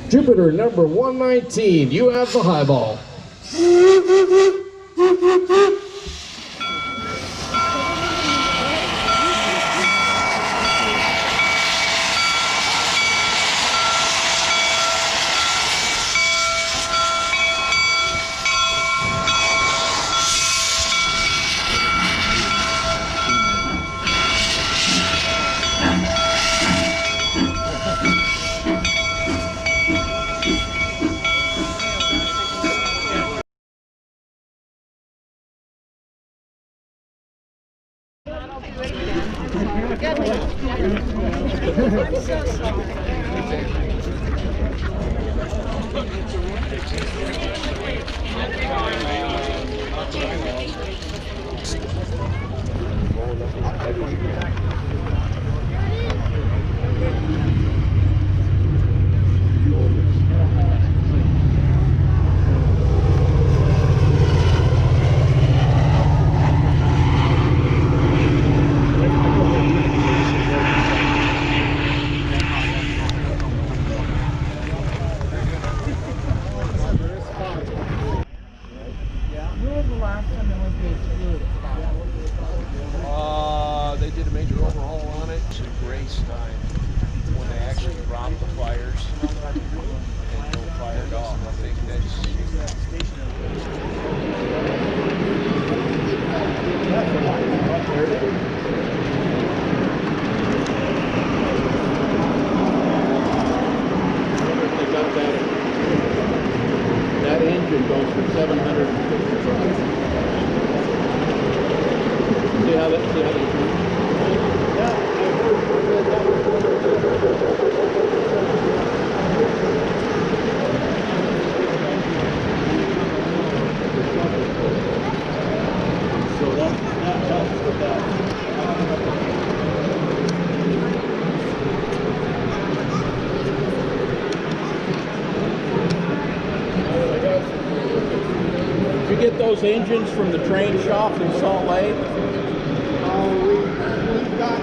Jupiter number 119, you have the high ball. They did a major overhaul on it. It's a great time when they actually dropped the fires and no fired off. I think that engine goes for 750 bucks. See how that Did you get those engines from the train shop in Salt Lake? We've got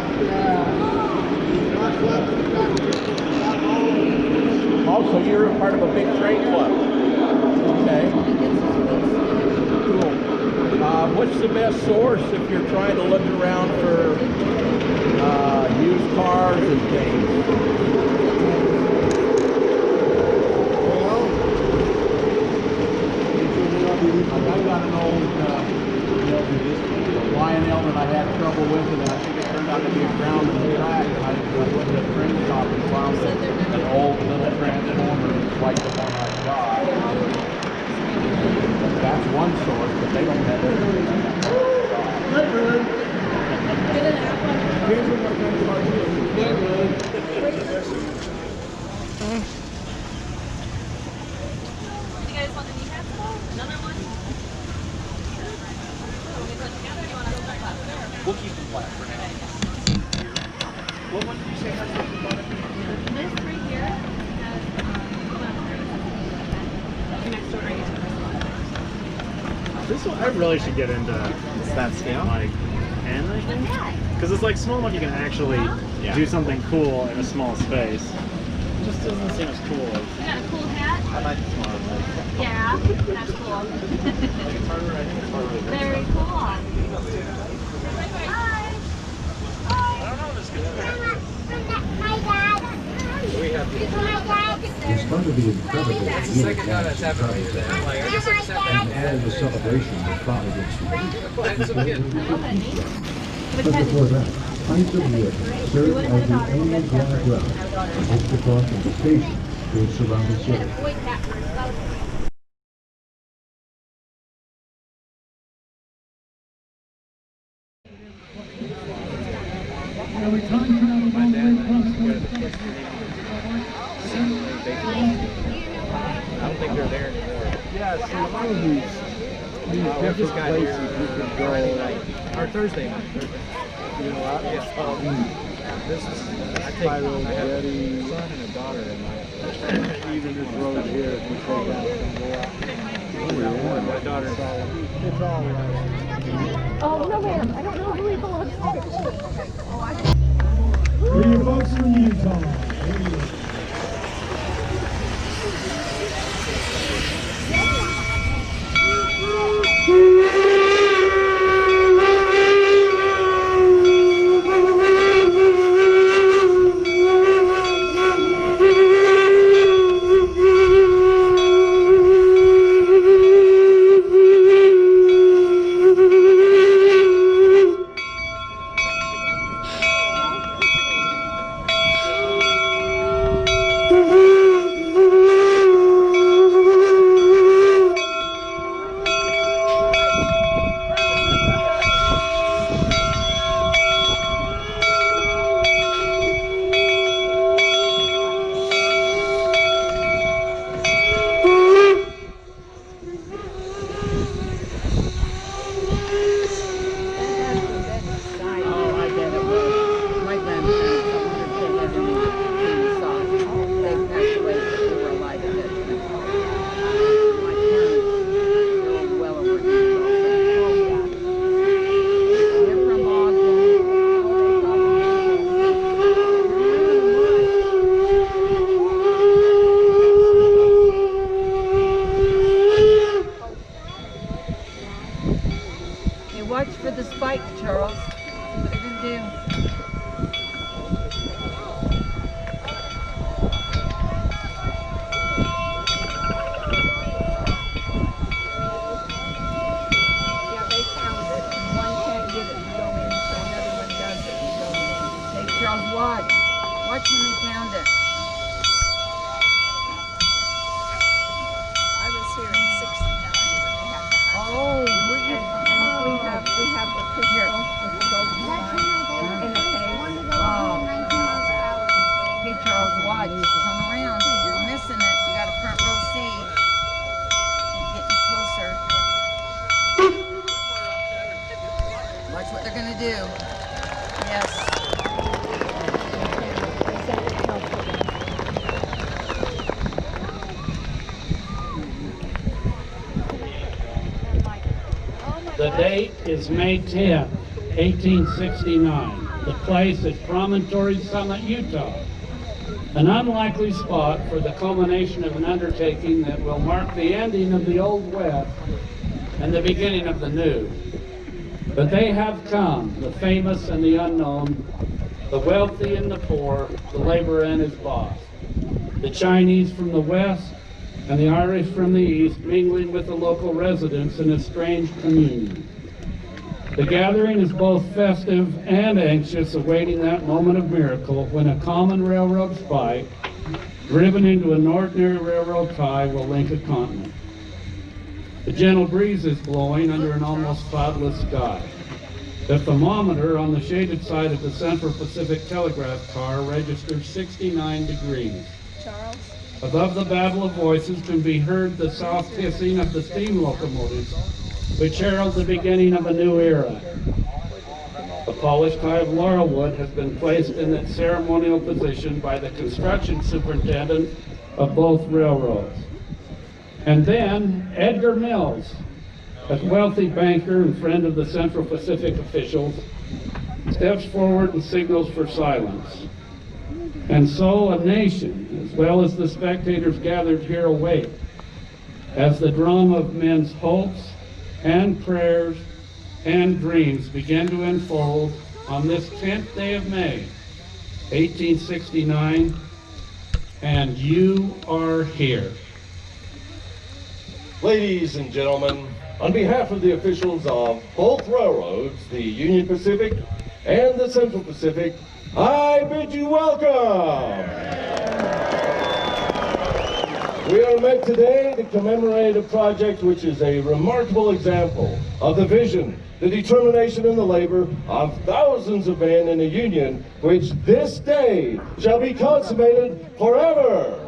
Also, you're a part of a big train club. Okay. Cool. What's the best source if you're trying to look around for used cars and things? I got an old Lionel that I had trouble with, and I think it turned out to be a ground and a track. And I went to a train shop and found an old little transformer like the one I got. That's one source, but they don't have everything. Here's what my friends are doing. You guys want the kneecaps at all? Another one? we'll keep them flat for now. What one did you say has the bottom? This right here has next door right. This one, I really should get into that scale, like animation, because it's like small enough you can actually do something cool in a small space. It just doesn't seem as cool as. You got a cool hat? I like the smaller one. Yeah, that's cool. Very cool. It's fun to be incredible. That's the second time that's happened to me today. I'm like, I guess I just have to and all the celebration will probably But before that, pints of wood served as the only ground ground just across from the station to its surrounding city. I don't think they're there anymore. Yeah, so a lot of these different places you can go. Friday night, or Thursday night. You know, out This is, I take, Spyro, I have Jetty, a son and a daughter in my, even this road here, if you take out and go out. my daughter's It's all right. Oh, no, ma'am. I don't know who he belongs to. For your folks from Utah. Watch when they pound it. I was here in 69 when they had the high. Oh, were you? And we have the pistol with the golden line in the case. Oh. 19 miles per hour. Hey, Charles, watch. Turn around. You're missing it. You got a front row seat. Getting closer. Watch what they're gonna do. Yes. The date is May 10th, 1869. The place is Promontory Summit, Utah. An unlikely spot for the culmination of an undertaking that will mark the ending of the Old West and the beginning of the New. But they have come, the famous and the unknown, the wealthy and the poor, the laborer and his boss, the Chinese from the west and the Irish from the east, mingling with the local residents in a strange communion. The gathering is both festive and anxious, awaiting that moment of miracle when a common railroad spike, driven into an ordinary railroad tie, will link a continent. The gentle breeze is blowing under an almost cloudless sky. The thermometer on the shaded side of the Central Pacific Telegraph car registers 69 degrees. Charles? Above the babble of voices can be heard the soft hissing of the steam locomotives, which herald the beginning of a new era. The polished tie of laurelwood has been placed in its ceremonial position by the construction superintendent of both railroads. And then Edgar Mills, a wealthy banker and friend of the Central Pacific officials, steps forward and signals for silence. And so a nation, as well as the spectators gathered here, await as the drama of men's hopes and prayers and dreams begin to unfold on this 10th day of May, 1869, and you are here. Ladies and gentlemen, on behalf of the officials of both railroads, the Union Pacific and the Central Pacific, I bid you welcome. We are met today to commemorate a project which is a remarkable example of the vision, the determination, and the labor of thousands of men in a union which this day shall be consummated forever.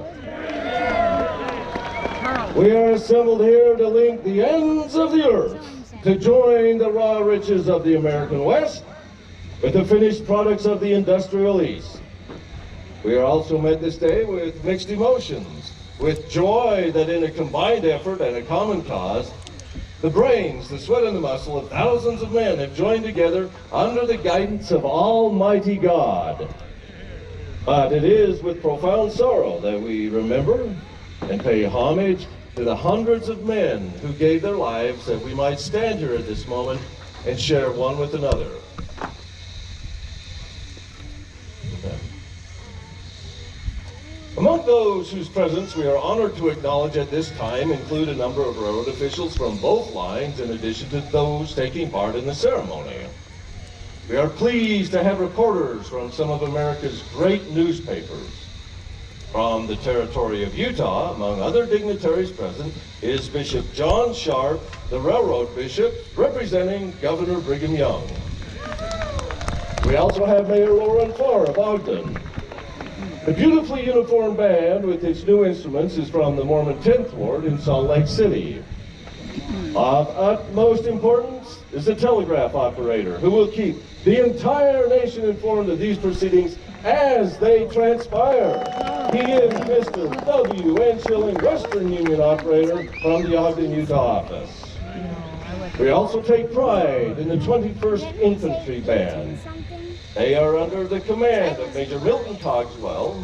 We are assembled here to link the ends of the earth, to join the raw riches of the American West with the finished products of the industrial East. We are also met this day with mixed emotions, with joy that in a combined effort and a common cause, the brains, the sweat, and the muscle of thousands of men have joined together under the guidance of Almighty God. But it is with profound sorrow that we remember and pay homage to the hundreds of men who gave their lives that we might stand here at this moment and share one with another. Among those whose presence we are honored to acknowledge at this time include a number of railroad officials from both lines, in addition to those taking part in the ceremony. We are pleased to have reporters from some of America's great newspapers. From the territory of Utah, among other dignitaries present, is Bishop John Sharp, the railroad bishop, representing Governor Brigham Young. We also have Mayor Lauren Farr of Ogden. The beautifully uniformed band with its new instruments is from the Mormon 10th Ward in Salt Lake City. Of utmost importance is the telegraph operator, who will keep the entire nation informed of these proceedings as they transpire. He is Mr. W. N. Schilling, Western Union operator from the Ogden, Utah office. We also take pride in the 21st Infantry Band. They are under the command of Major Milton Cogswell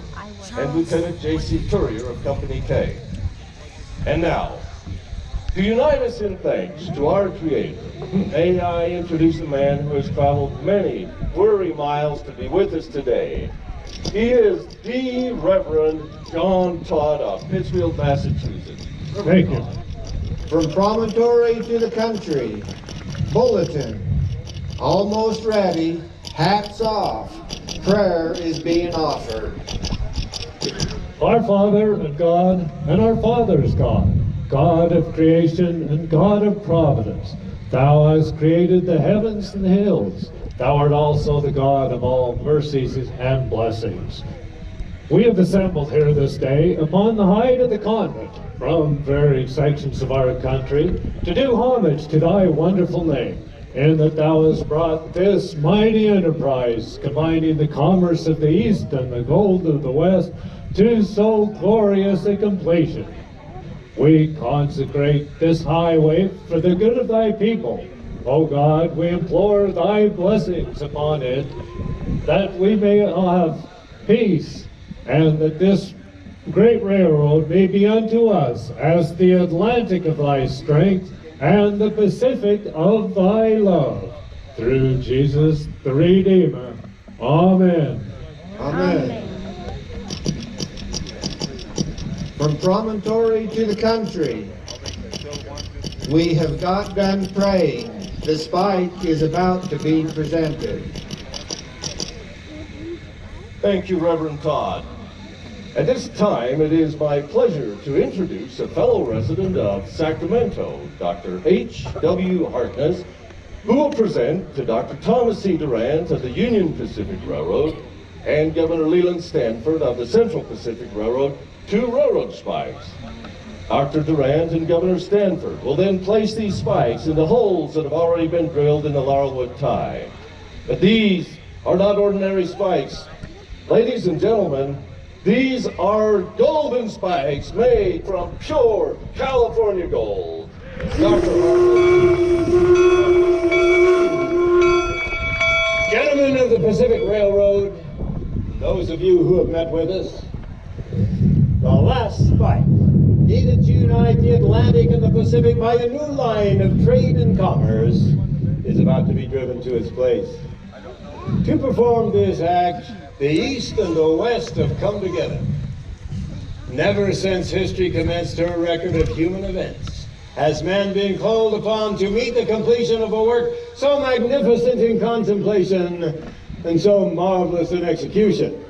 and Lieutenant J.C. Courier of Company K. And now, to unite us in thanks to our Creator, may I introduce a man who has traveled many weary miles to be with us today. He is the Reverend John Todd of Pittsfield, Massachusetts. Thank you. From Promontory to the country, Bulletin, almost ready, hats off. prayer is being offered. Our Father and God, and our Father's God, God of creation and God of providence, Thou hast created the heavens and the hills. Thou art also the God of all mercies and blessings. We have assembled here this day upon the height of the continent from varied sections of our country to do homage to Thy wonderful name, in that Thou hast brought this mighty enterprise, combining the commerce of the East and the gold of the West, to so glorious a completion. We consecrate this highway for the good of Thy people. O God, we implore Thy blessings upon it, that we may have peace, and that this great railroad may be unto us as the Atlantic of Thy strength and the Pacific of Thy love. Through Jesus the Redeemer. Amen. Amen. From Promontory to the country, we have got done praying. The spike is about to be presented. Thank you, Reverend Todd. At this time, it is my pleasure to introduce a fellow resident of Sacramento, Dr. H.W. Harkness, who will present to Dr. Thomas C. Durant of the Union Pacific Railroad and Governor Leland Stanford of the Central Pacific Railroad 2 railroad spikes. Dr. Durant and Governor Stanford will then place these spikes in the holes that have already been drilled in the Laurelwood tie. But these are not ordinary spikes. Ladies and gentlemen, these are golden spikes made from pure California gold. Dr. Gentlemen of the Pacific Railroad, those of you who have met with us, the last spike needed to unite the Atlantic and the Pacific by a new line of trade and commerce is about to be driven to its place. To perform this act, the East and the West have come together. Never since history commenced her record of human events has man been called upon to meet the completion of a work so magnificent in contemplation and so marvelous in execution.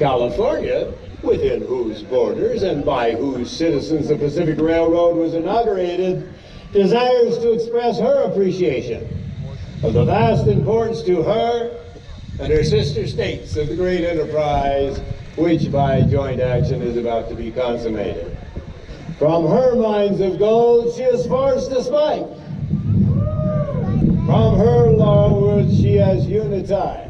California, within whose borders and by whose citizens the Pacific Railroad was inaugurated, desires to express her appreciation of the vast importance to her and her sister states of the great enterprise which by joint action is about to be consummated. From her mines of gold she has forged a spike. From her laurelwood she has hewn a tie.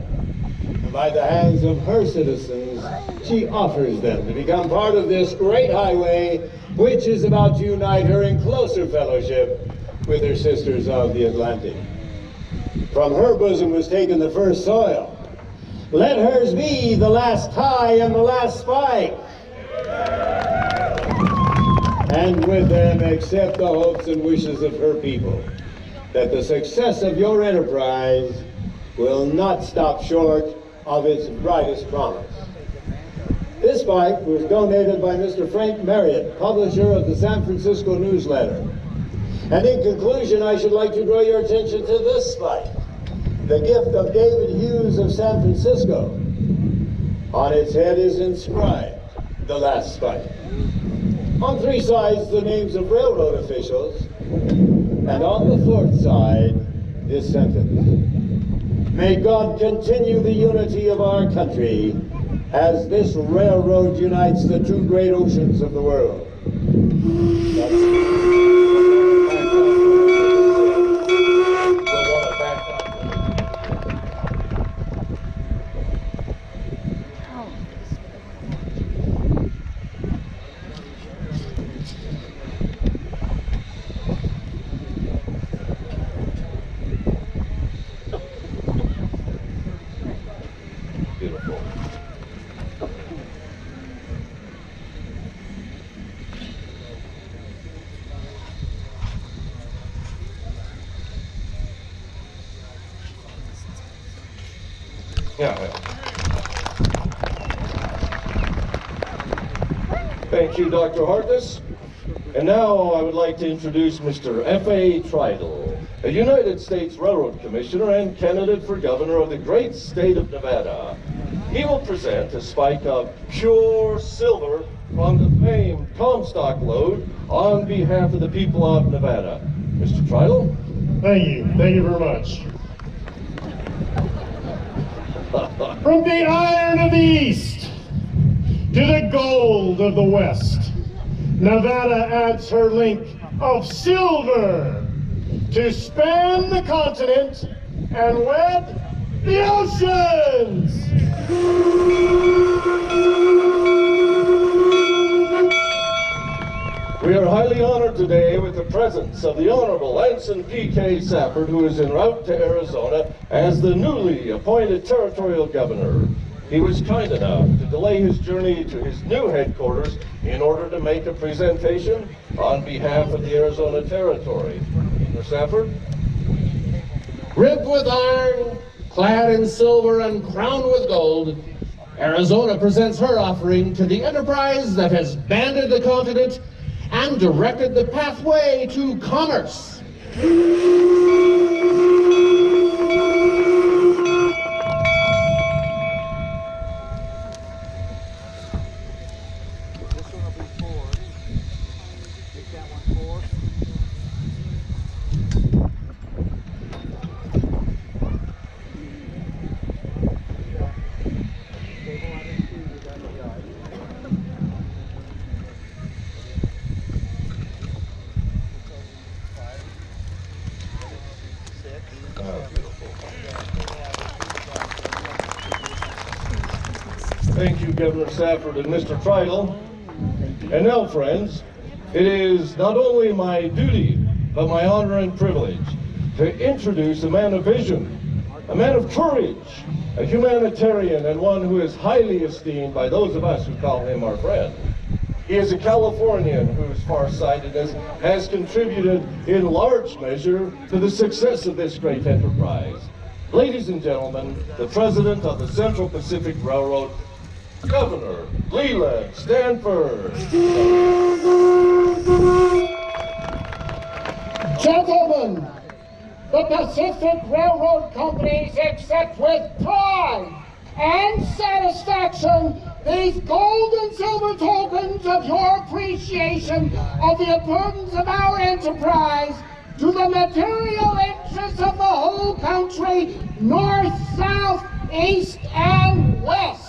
And by the hands of her citizens she offers them to become part of this great highway which is about to unite her in closer fellowship with her sisters of the Atlantic. From her bosom was taken the first soil. Let hers be the last tie and the last spike. And with them accept the hopes and wishes of her people, that the success of your enterprise will not stop short of its brightest promise. This spike was donated by Mr. Frank Marriott, publisher of the San Francisco Newsletter. And in conclusion, I should like to draw your attention to this spike, the gift of David Hughes of San Francisco. On its head is inscribed, "The Last Spike." On 3 sides, the names of railroad officials, and on the 4th side, this sentence: "May God continue the unity of our country as this railroad unites the 2 great oceans of the world." Beautiful. Yeah. Thank you, Dr. Harkness. And now I would like to introduce Mr. F.A. Tridle. a United States Railroad Commissioner and candidate for governor of the great state of Nevada. He will present a spike of pure silver from the famed Comstock lode on behalf of the people of Nevada. Mr. Tridle? Thank you very much. From the iron of the east to the gold of the west, Nevada adds her link of silver to span the continent and wed the oceans. We are highly honored today with the presence of the Honorable Anson P.K. Safford, who is en route to Arizona as the newly appointed territorial governor. He was kind enough to delay his journey to his new headquarters in order to make a presentation on behalf of the Arizona Territory. Mr. Safford? Ribbed with iron, clad in silver, and crowned with gold, Arizona presents her offering to the enterprise that has banded the continent and directed the pathway to commerce. Thank you, Governor Safford and Mr. Tridle. And now, friends, it is not only my duty, but my honor and privilege to introduce a man of vision, a man of courage, a humanitarian, and one who is highly esteemed by those of us who call him our friend. He is a Californian whose farsightedness has contributed in large measure to the success of this great enterprise. Ladies and gentlemen, the President of the Central Pacific Railroad, Governor Leland Stanford. Gentlemen, the Pacific Railroad companies accept with pride and satisfaction these gold and silver tokens of your appreciation of the importance of our enterprise to the material interests of the whole country, north, south, east, and west.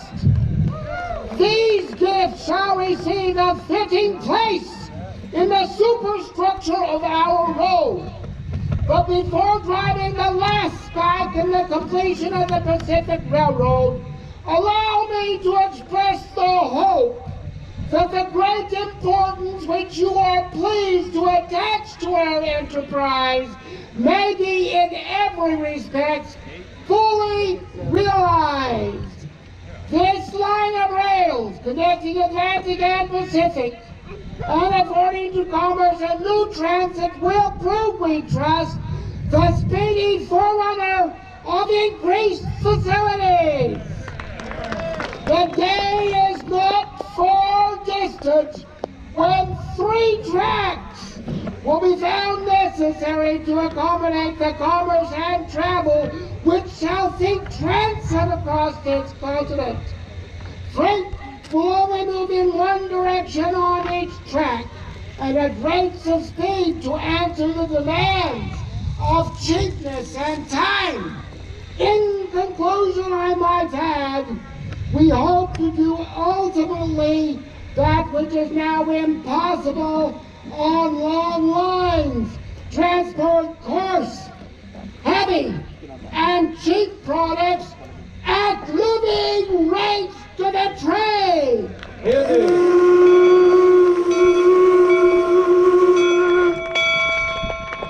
These gifts shall receive a fitting place in the superstructure of our road. But before driving the last spike in the completion of the Pacific Railroad, allow me to express the hope that the great importance which you are pleased to attach to our enterprise may be in every respect fully realized. This line of rails connecting Atlantic and Pacific and affording to commerce a new transit will prove, we trust, the speedy forerunner of increased facilities. The day is not far distant when 3 tracks will be found necessary to accommodate the commerce and travel which shall seek transit across this continent. Freight will only move in one direction on each track and at rates of speed to answer the demands of cheapness and time. In conclusion, I might add, we hope to do ultimately that which is now impossible on long lines, transport coarse, heavy, and cheap products at living rates to the trade.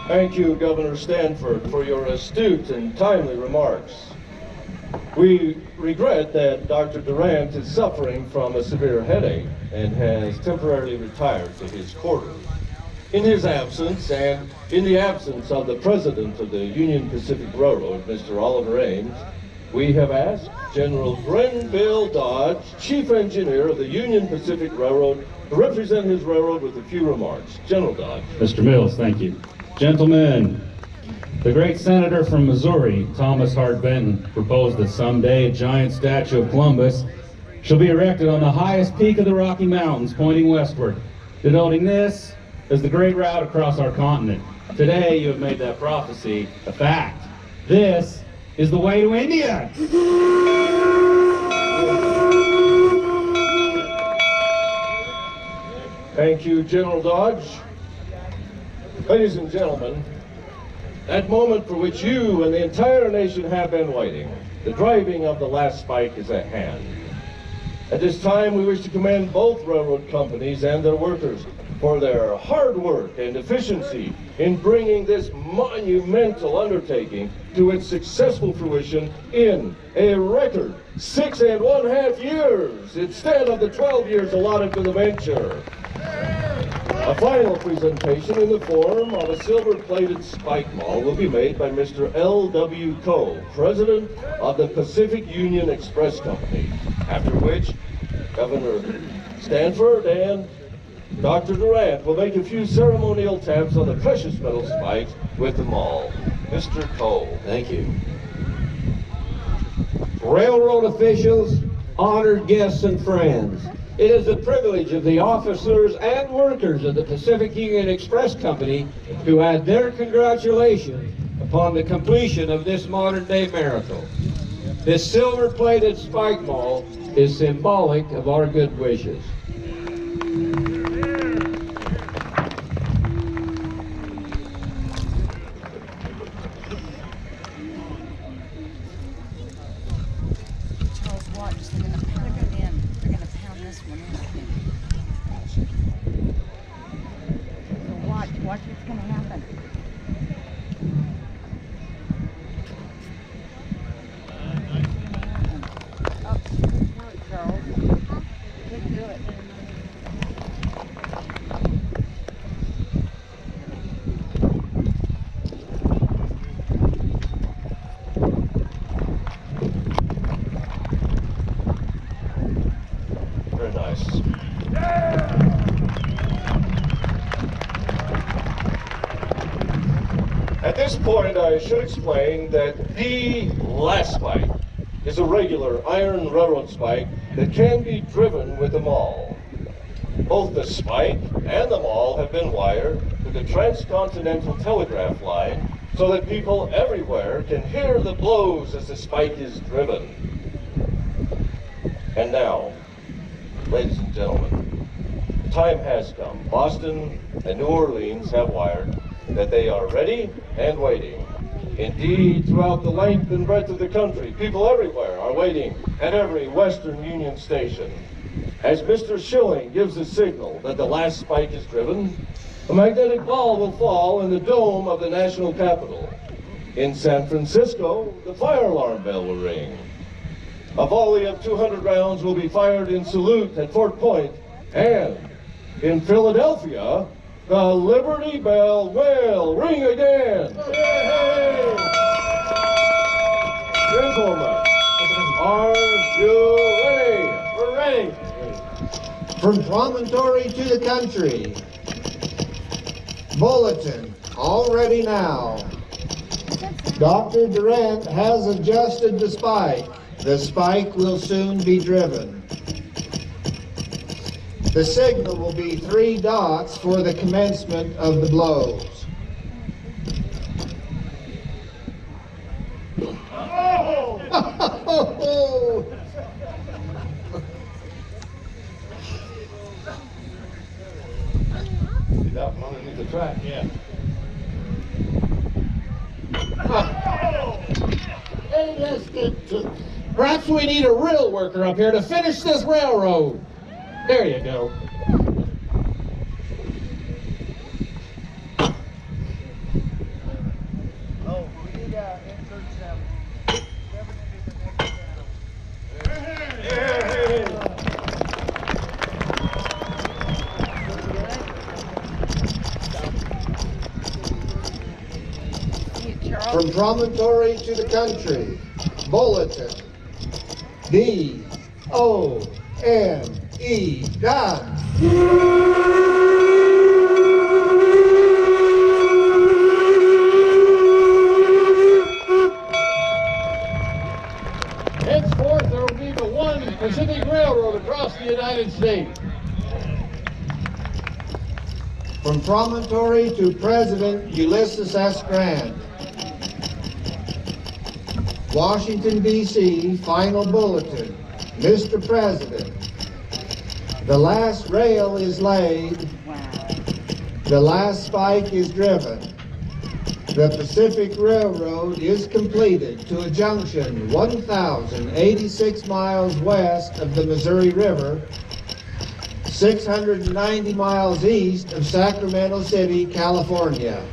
Thank you, Governor Stanford, for your astute and timely remarks. We regret that Dr. Durant is suffering from a severe headache and has temporarily retired to his quarters. In his absence, and in the absence of the President of the Union Pacific Railroad, Mr. Oliver Ames, we have asked General Grenville Dodge, Chief Engineer of the Union Pacific Railroad, to represent his railroad with a few remarks. General Dodge. Mr. Mills, thank you. Gentlemen, The great senator from Missouri, Thomas Hart Benton, proposed that someday a giant statue of Columbus shall be erected on the highest peak of the Rocky Mountains, pointing westward, denoting this as the great route across our continent. Today, you have made that prophecy a fact. This is the way to India. Thank you, General Dodge. Ladies and gentlemen, that moment for which you and the entire nation have been waiting, the driving of the last spike, is at hand. At this time, we wish to commend both railroad companies and their workers for their hard work and efficiency in bringing this monumental undertaking to its successful fruition in a record 6½ years instead of the 12 years allotted to the venture. A final presentation in the form of a silver-plated spike mall will be made by Mr. L.W. Coe, President of the Pacific Union Express Company, after which Governor Stanford and Dr. Durant will make a few ceremonial taps on the precious metal spikes with the mall. Mr. Coe. Thank you. Railroad officials, honored guests and friends, it is the privilege of the officers and workers of the Pacific Union Express Company to add their congratulations upon the completion of this modern-day miracle. This silver-plated spike mall is symbolic of our good wishes. Charles, watch. They're going to pound it in. They're going to pound this one in. So watch what's going to happen. Oh, good work, Charles. Good do it. Very nice. At this point, I should explain that the last spike is a regular iron railroad spike that can be driven with the maul. Both the spike and the maul have been wired to the transcontinental telegraph line so that people everywhere can hear the blows as the spike is driven. And now, ladies and gentlemen, the time has come. Boston and New Orleans have wired that they are ready and waiting. Indeed, throughout the length and breadth of the country, people everywhere are waiting at every Western Union station. As Mr. Schilling gives the signal that the last spike is driven, a magnetic ball will fall in the dome of the national Capitol. In San Francisco, the fire alarm bell will ring. A volley of 200 rounds will be fired in salute at Fort Point, and in Philadelphia, the Liberty Bell will ring again. Gentlemen, are you ready? We're ready. From promontory to the country. Bulletin, all ready now. Dr. Durant has adjusted the spike. The spike will soon be driven. The signal will be 3 dots for the commencement of the blows. Oh! See that one underneath the track? Yeah. Hey, let's get to... Perhaps we need a real worker up here to finish this railroad. There you go. Oh, we need insert 7. 7. From promontory to the country. Bulletin. D-O-N-E. Done. the United States. From Promontory to President Ulysses S. Grant. Washington, D.C., final bulletin. Mr. President, the last rail is laid, the last spike is driven. The Pacific Railroad is completed to a junction 1,086 miles west of the Missouri River, 690 miles east of Sacramento City, California.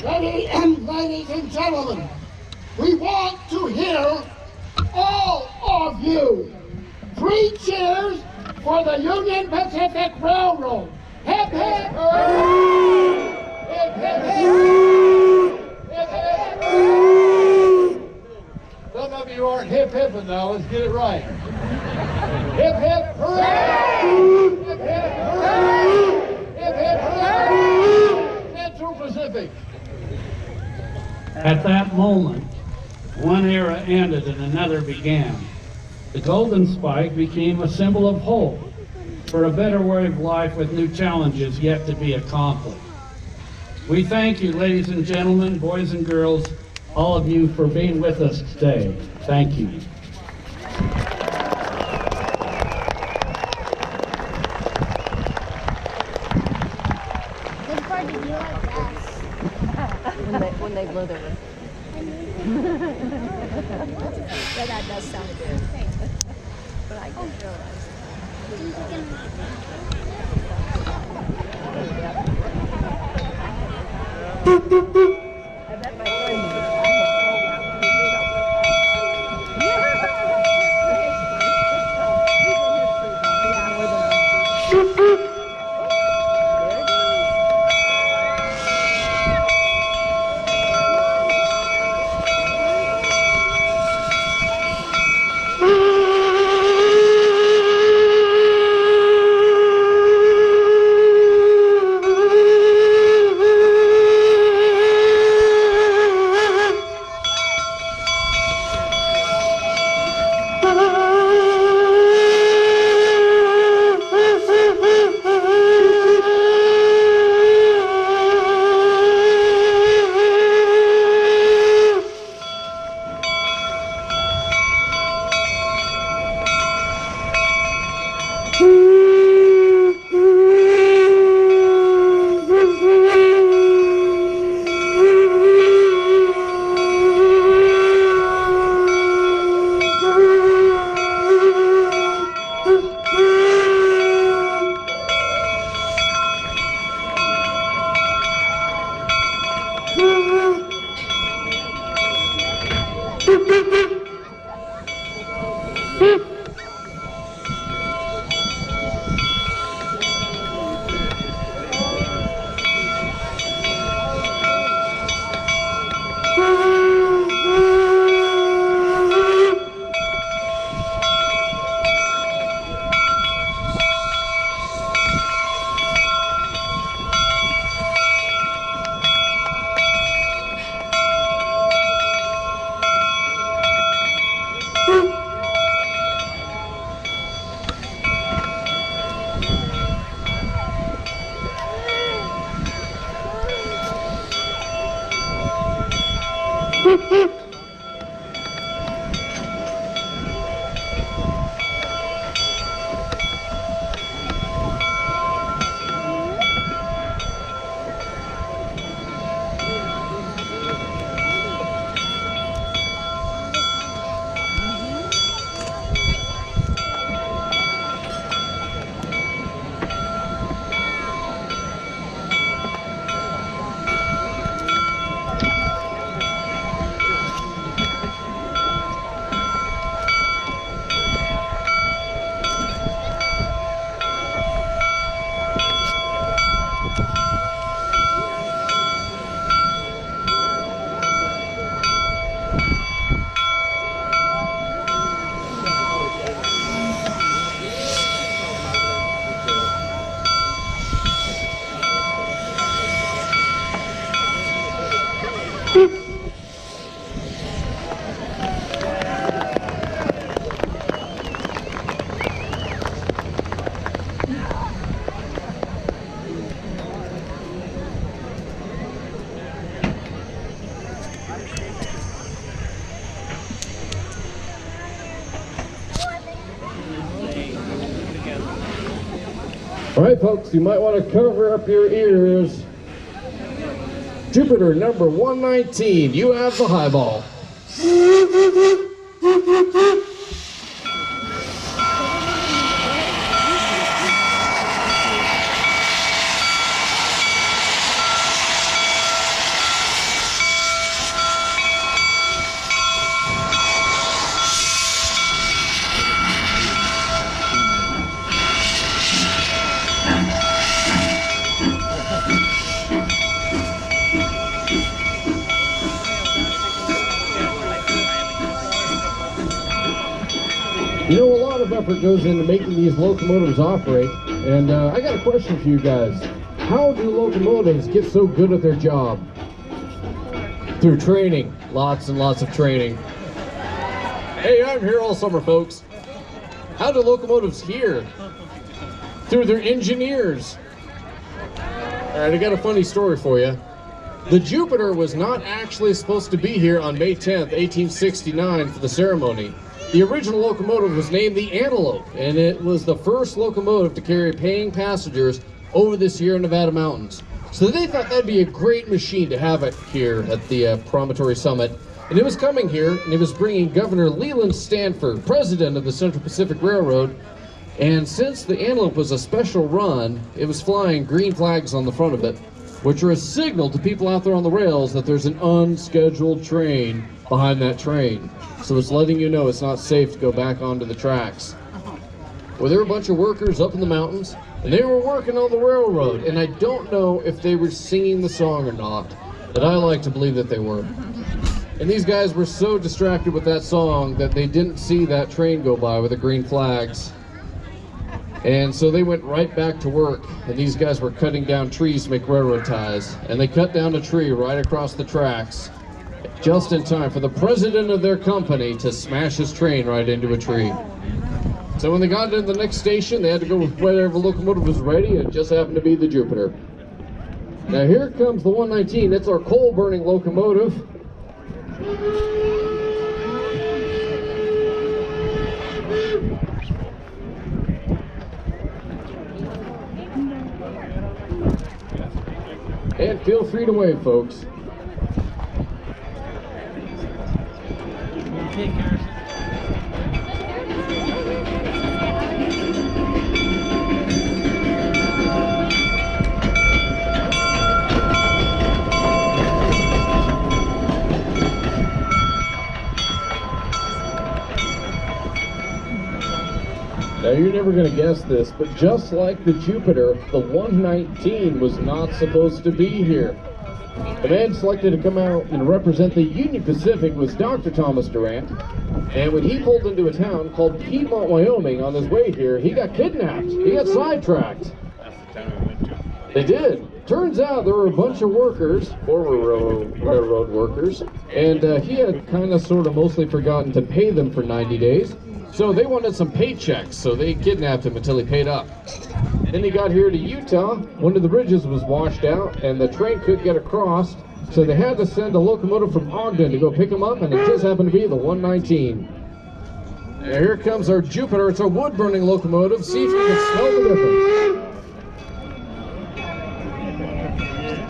Ladies and gentlemen, we want to hear all of you. 3 cheers for the Union Pacific Railroad. Hip, hip, hooray! Hip, hip, hooray! Hip, hip, hooray! Some of you aren't hip-hipping now. Let's get it right. Hip, hip, hooray! Hip, hip, hooray! Hip, hip, hooray! Central Pacific. At that moment, one era ended and another began. The Golden Spike became a symbol of hope for a better way of life with new challenges yet to be accomplished. We thank you, ladies and gentlemen, boys and girls, all of you for being with us today. Thank you. What part did you like best? When they blow their whistle. Yeah, that does sound good. But I didn't realize. All right, folks, you might want to cover up your ears. Jupiter number 119, you have the highball. You know, a lot of effort goes into making these locomotives operate, and I got a question for you guys. How do locomotives get so good at their job? Through training. Lots and lots of training. Hey, I'm here all summer, folks. How do locomotives hear? Through their engineers. All right, I got a funny story for you. The Jupiter was not actually supposed to be here on May 10th, 1869 for the ceremony. The original locomotive was named the Antelope, and it was the first locomotive to carry paying passengers over the Sierra Nevada mountains. So they thought that'd be a great machine to have it here at the Promontory Summit. And it was coming here, and it was bringing Governor Leland Stanford, president of the Central Pacific Railroad. And since the Antelope was a special run, it was flying green flags on the front of it, which are a signal to people out there on the rails that there's an unscheduled train behind that train. So it's letting you know it's not safe to go back onto the tracks. Well, there were a bunch of workers up in the mountains, and they were working on the railroad, and I don't know if they were singing the song or not, but I like to believe that they were. And these guys were so distracted with that song that they didn't see that train go by with the green flags. And so they went right back to work, and these guys were cutting down trees to make railroad ties, and they cut down a tree right across the tracks, just in time for the president of their company to smash his train right into a tree. So when they got to the next station, they had to go with whatever locomotive was ready, and it just happened to be the Jupiter. Now here comes the 119. It's our coal-burning locomotive. And feel free to wave, folks. Now you're never going to guess this, but just like the Jupiter, the 119 was not supposed to be here. The man selected to come out and represent the Union Pacific was Dr. Thomas Durant, and when he pulled into a town called Piedmont, Wyoming on his way here, he got kidnapped. He got sidetracked. That's the town we went to. They did. Turns out there were a bunch of workers, former railroad workers, and he had kind of sort of mostly forgotten to pay them for 90 days. So they wanted some paychecks, so they kidnapped him until he paid up. Then he got here to Utah. One of the bridges was washed out, and the train couldn't get across, so they had to send a locomotive from Ogden to go pick him up, and it just happened to be the 119. And here comes our Jupiter. It's a wood-burning locomotive. See if you can smell the difference.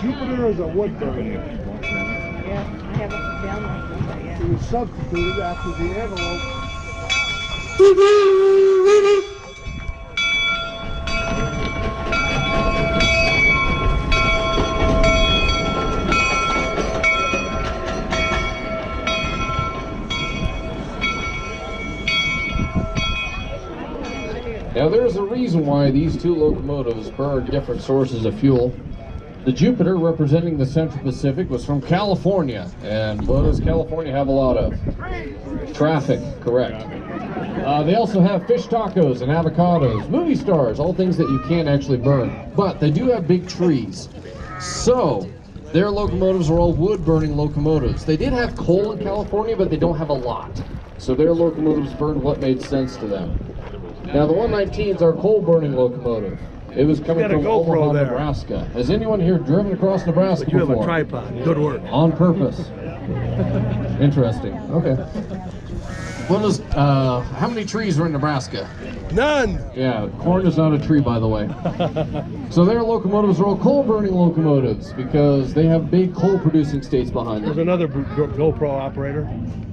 Jupiter is a wood burning. Yeah, I have it down like that, It was substituted after the Antelope. Now there's a reason why these two locomotives burn different sources of fuel. The Jupiter, representing the Central Pacific, was from California. And what does California have a lot of? Traffic, correct. They also have fish tacos and avocados, movie stars, all things that you can't actually burn. But they do have big trees. So their locomotives are all wood-burning locomotives. They did have coal in California, but they don't have a lot. So their locomotives burned what made sense to them. Now the 119 is our coal-burning locomotive. It was coming from Omaha, Nebraska. Has anyone here driven across Nebraska before? You have a tripod. Good work. On purpose. Interesting. Okay. What is, how many trees are in Nebraska? None. Yeah, corn is not a tree, by the way. So their locomotives are all coal-burning locomotives because they have big coal-producing states behind them. There's another GoPro operator.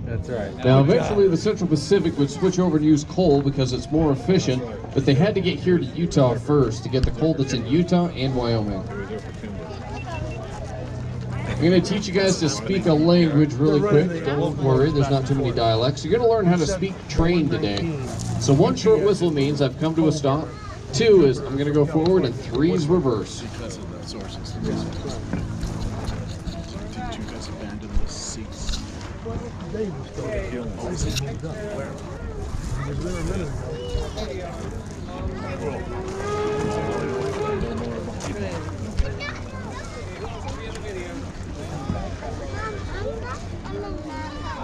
That's right. Now, eventually, the Central Pacific would switch over and use coal because it's more efficient, but they had to get here to Utah first to get the coal that's in Utah and Wyoming. I'm going to teach you guys to speak a language really quick. Don't worry, there's not too many dialects. You're going to learn how to speak train today. So 1 short whistle means I've come to a stop. 2 is I'm going to go forward, and 3 is reverse. Because of the sources. Did you guys abandon the seats?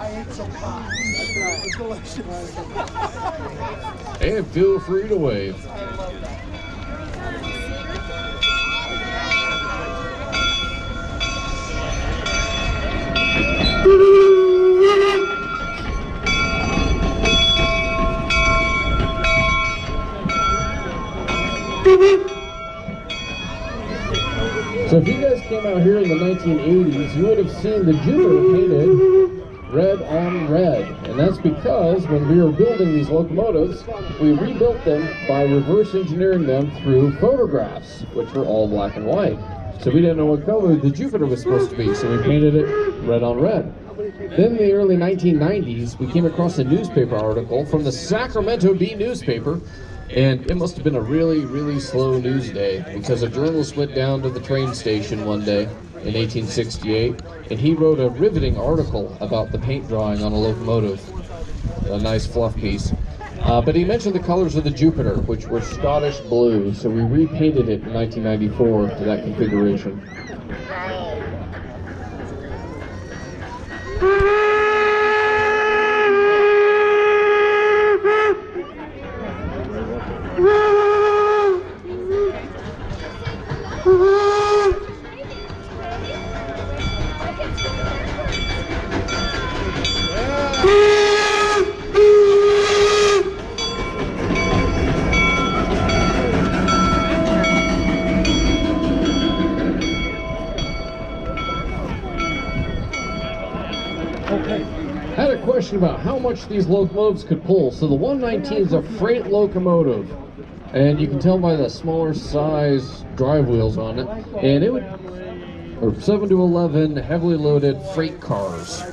I ate some pie. It's delicious. And feel free to wave. So if you guys came out here in the 1980s, you would have seen the Jupiter painted red on red. And that's because when we were building these locomotives, we rebuilt them by reverse engineering them through photographs, which were all black and white. So we didn't know what color the Jupiter was supposed to be, so we painted it red on red. Then in the early 1990s, we came across a newspaper article from the Sacramento Bee newspaper, and it must have been a really, really slow news day because a journalist went down to the train station one day in 1868, and he wrote a riveting article about the paint drawing on a locomotive, a nice fluff piece. But he mentioned the colors of the Jupiter, which were Scottish blue, so we repainted it in 1994 to that configuration. Had a question about how much these locomotives could pull. So the 119 is a freight locomotive, and you can tell by the smaller size drive wheels on it, and it would, or 7 to 11 heavily loaded freight cars.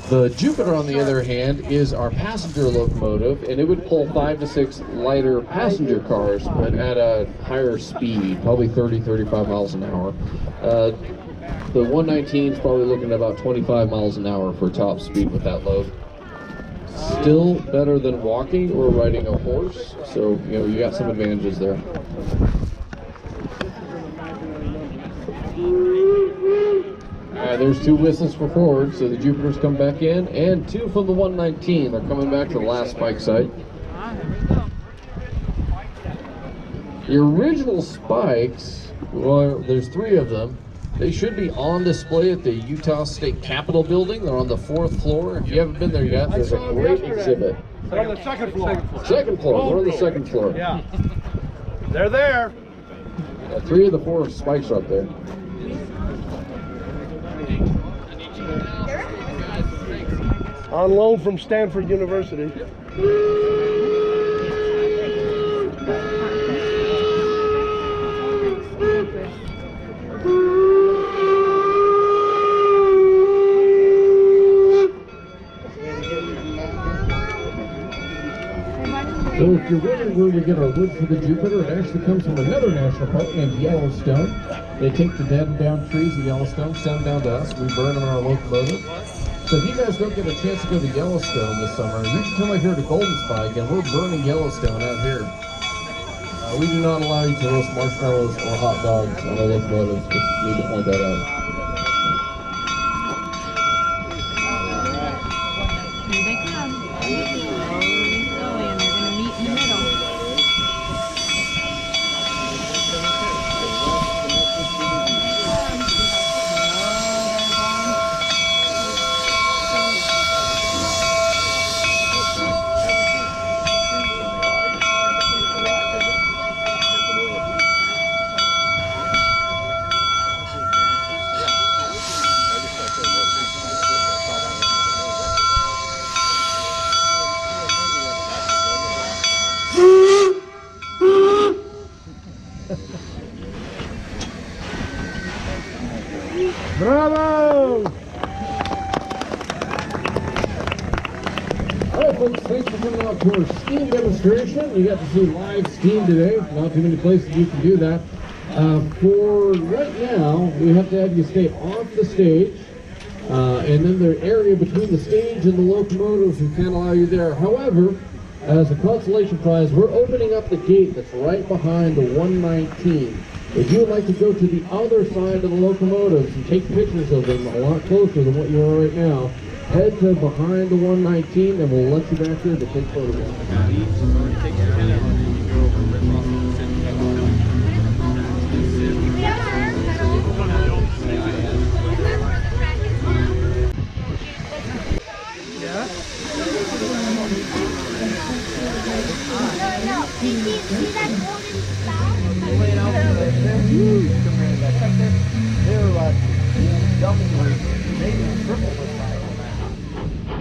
The Jupiter, on the other hand, is our passenger locomotive, and it would pull 5 to 6 lighter passenger cars, but at a higher speed, probably 30-35 miles an hour. The 119 is probably looking at about 25 miles an hour for top speed with that load. Still better than walking or riding a horse, so you know you got some advantages there. There's 2 whistles for forward, so the Jupiters come back in, and 2 from the 119. They're coming back to the last spike site. The original spikes, well, there's 3 of them. They should be on display at the Utah State Capitol building. They're on the 4th floor. If you haven't been there yet, there's a great exhibit. They're on the 2nd floor. 2nd floor. We're on the 2nd floor. Yeah. They're there. 3 of the 4 spikes are up there. On loan from Stanford University. So if you're wondering where we get our wood for the Jupiter, it actually comes from another national park named Yellowstone. They take the dead and down trees of Yellowstone, send them down to us, we burn them in our locomotive. So if you guys don't get a chance to go to Yellowstone this summer, you can come out here to Golden Spike, and we're burning Yellowstone out here. We do not allow you to roast marshmallows or hot dogs on our locomotives, just need to point that out. Here they come. Slowly, and they're going to meet in the middle. Bravo! All right, folks, thanks for coming out to our steam demonstration. You got to see live steam today. Not too many places you can do that. For right now, we have to have you stay off the stage. And then the area between the stage and the locomotives, we can't allow you there. However, as a consolation prize, we're opening up the gate that's right behind the 119. If you would like to go to the other side of the locomotives and take pictures of them a lot closer than what you are right now, head to behind the 119 and we'll let you back there to take photographs.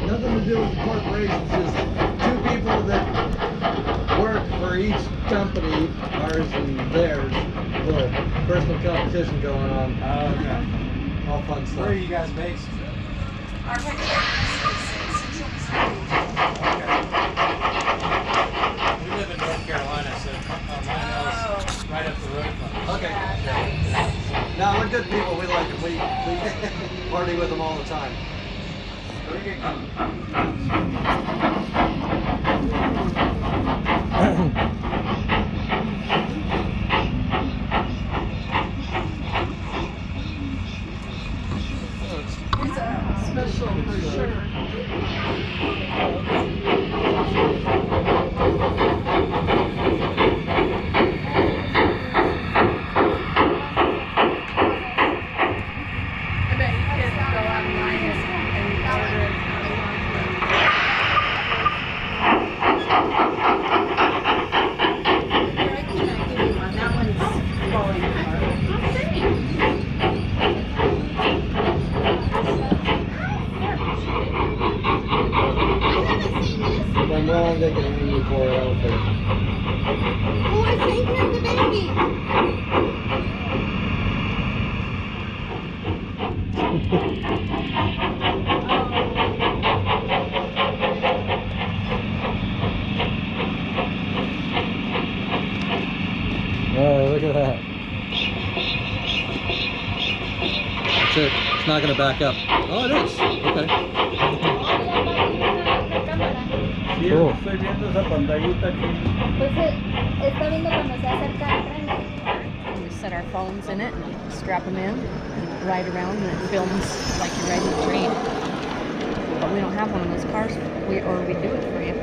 Nothing to do with the corporations, just two people that work for each company, ours and theirs. A little personal competition going on. Oh, okay. All fun stuff. Where are you guys based? Our headquarters is Central Missouri. We live in North Carolina, so mine is right up the road from us. Okay. No, we're good people. We like them. We party with them all the time. It's a special brochure. I bet you could go online and order it. That one's falling If I'm wrong, they can hang me for it. I don't care. Oh, I think I'm the baby. Oh, look at that. That's it. It's not going to back up. Oh, it is. Okay. Cool. Pues está viendo cuando se acerca al tren. We set our phones in it and strap them in and ride around and it films like you're riding a train. But we don't have one of those cars, or we do it for you.